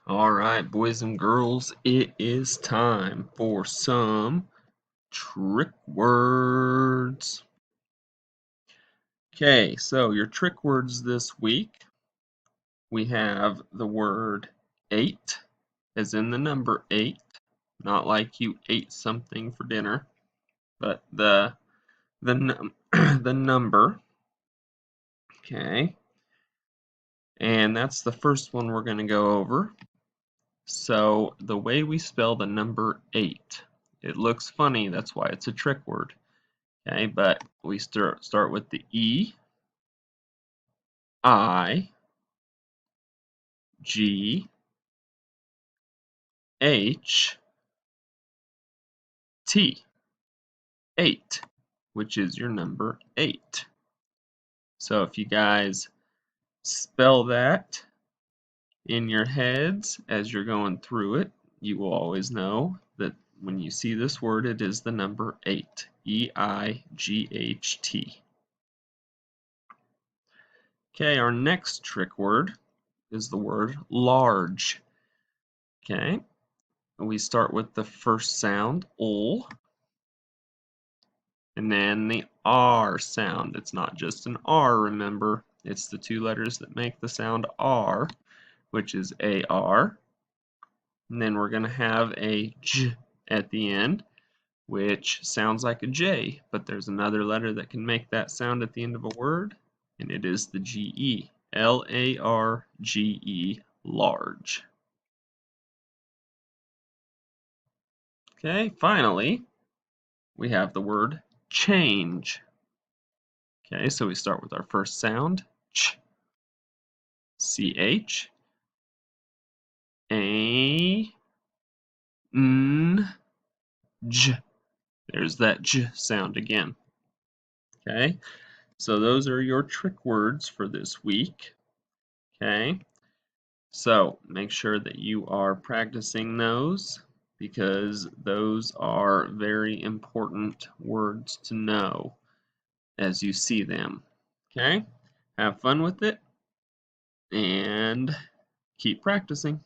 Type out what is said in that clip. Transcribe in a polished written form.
All right, boys and girls, it is time for some trick words. Okay, so your trick words this week, we have the word eight, as in the number eight, not like you ate something for dinner, but the number. Okay, and that's the first one we're going to go over. So the way we spell the number eight, it looks funny, that's why it's a trick word. Okay, but we start with the E, I, G, H, T, 8, which is your number 8. So if you guys spell that in your heads as you're going through it, you will always know that when you see this word, it is the number 8, E-I-G-H-T. Okay, our next trick word is the word large. Okay, we start with the first sound, L, and then the R sound. It's not just an R, remember. It's the two letters that make the sound R, which is A-R. And then we're going to have a J at the end, which sounds like a J, but there's another letter that can make that sound at the end of a word, and it is the G-E. L-A-R-G-E, large. Okay, finally, we have the word change. Okay, so we start with our first sound, ch, ch, a, n, j. There's that j sound again. Okay, so those are your trick words for this week. Okay, so make sure that you are practicing those because those are very important words to know as you see them. Okay, have fun with it and keep practicing.